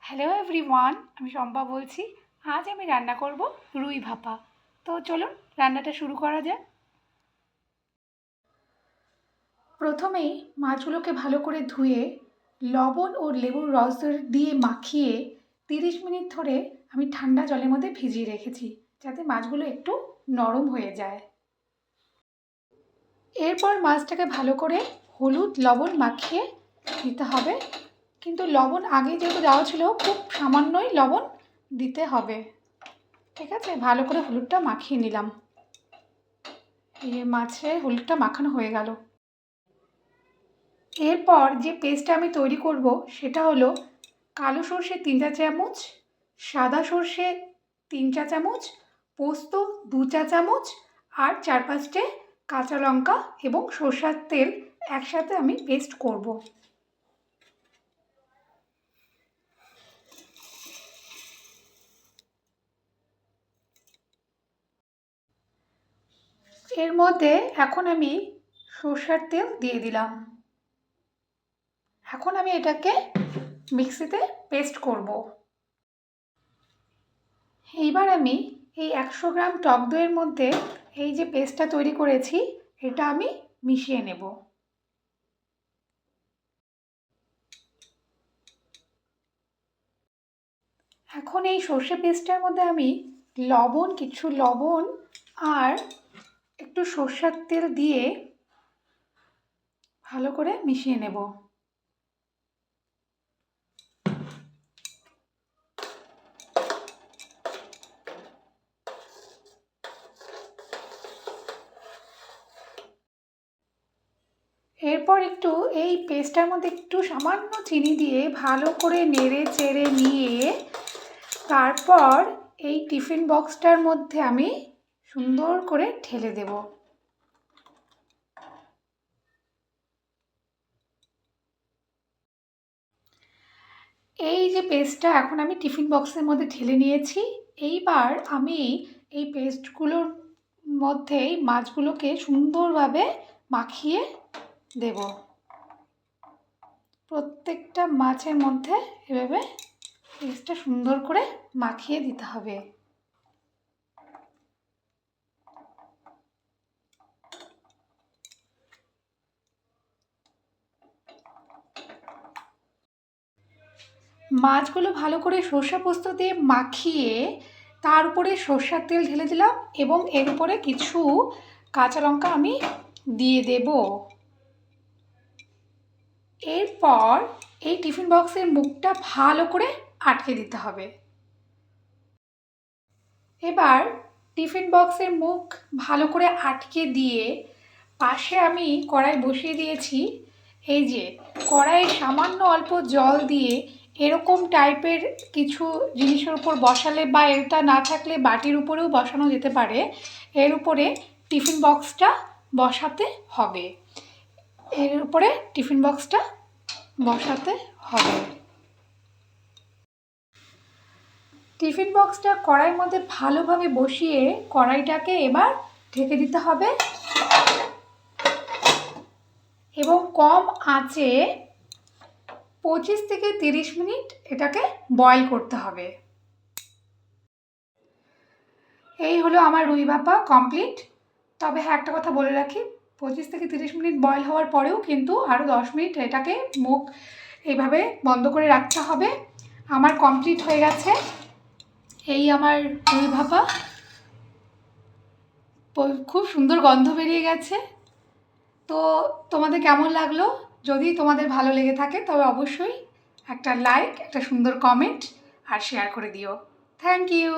Hello everyone, আমি শম্পা বলছি। আজ আমি রান্না করব রুই ভাপা। তো চলুন রান্নাটা শুরু করা যাক। প্রথমেই মাছগুলোকে ভালো করে ধুয়ে লবণ ও লেবুর রস দিয়ে মাখিয়ে 30 মিনিট ধরে আমি ঠান্ডা জলের মধ্যে ভিজিয়ে রেখেছি, যাতে মাছগুলো একটু নরম হয়ে যায়। এরপর মাছটাকে ভালো করে হলুদ লবণ মাখিয়ে দিতে হবে, কিন্তু লবণ আগে যেহেতু দেওয়া ছিল, খুব সামান্যই লবণ দিতে হবে। ঠিক আছে, ভালো করে হলুদটা মাখিয়ে নিলাম। এই মাছে হলুদটা মাখানো হয়ে গেল। এরপর যে পেস্টটা আমি তৈরি করব সেটা হলো কালো সর্ষে 3 চা চামচ, সাদা সর্ষে 3 চা চামচ, পোস্ত 2 চা চামচ আর 4-5টে কাঁচা লঙ্কা এবং সরষের তেল একসাথে আমি পেস্ট করব। এর মধ্যে এখন আমি সরষের তেল দিয়ে দিলাম। এখন আমি এটাকে মিক্সিতে পেস্ট করব। এইবার আমি এই 100 গ্রাম টক দইয়ের মধ্যে এই যে পেস্টটা তৈরি করেছি এটা আমি মিশিয়ে নেব। এখন এই সর্ষে পেস্টটার মধ্যে আমি কিছু লবণ আর একটু সরষের তেল দিয়ে ভালো করে মিশিয়ে নেব। এরপর একটু এই পেস্টটার মধ্যে একটু সামান্য চিনি দিয়ে ভালো করে নেড়ে চেড়ে নিয়ে তারপর এই টিফিন বক্সটার মধ্যে আমি সুন্দর করে ঢেলে দেব। এই যে পেস্টটা এখন আমি টিফিন বক্সের মধ্যে ঢেলে নিয়েছি। এইবার আমি এই পেস্টগুলোর মধ্যেই মাছগুলোকে সুন্দরভাবে মাখিয়ে দেব। প্রত্যেকটা মাছের মধ্যে এভাবে পেস্টটা সুন্দর করে মাখিয়ে দিতে হবে। মাছগুলো ভালো করে সরষে পোস্ত দিয়ে মাখিয়ে তার উপরে সরষের তেল ঢেলে দিলাম এবং এর উপরে কিছু কাঁচা লঙ্কা আমি দিয়ে দেব। এরপর এই টিফিন বক্সের মুখটা ভালো করে আটকে দিতে হবে। এবার টিফিন বক্সের মুখ ভালো করে আটকে দিয়ে পাশে আমি কড়াই বসিয়ে দিয়েছি। এই যে কড়াইয়ে সামান্য অল্প জল দিয়ে এরকম টাইপের কিছু জিনিসের উপর বসালে বা এটা না থাকলে বাটির উপরেও বসানো যেতে পারে, এর উপরে টিফিন বক্সটা বসাতে হবে। এর উপরে টিফিন বক্সটা বসাতে হবে। টিফিন বক্সটা কড়াইয়ের মধ্যে ভালোভাবে বসিয়ে কড়াইটাকে এবার ঢেকে দিতে হবে এবং কম আঁচে 25 থেকে 30 মিনিট এটাকে বয়েল করতে হবে। এই হলো আমার রুই ভাপা কমপ্লিট। তবে হ্যাঁ, একটা কথা বলে রাখি, 25 থেকে 30 মিনিট বয়েল হওয়ার পরেও কিন্তু আরও 10 মিনিট এটাকে মুখ এইভাবে বন্ধ করে রাখতে হবে। আমার কমপ্লিট হয়ে গেছে এই আমার রুই ভাপা। খুব সুন্দর গন্ধ বেরিয়ে গেছে। তো তোমাদের কেমন লাগলো? যদি তোমাদের ভালো লেগে থাকে তবে অবশ্যই একটা লাইক, একটা সুন্দর কমেন্ট আর শেয়ার করে দিও। Thank you.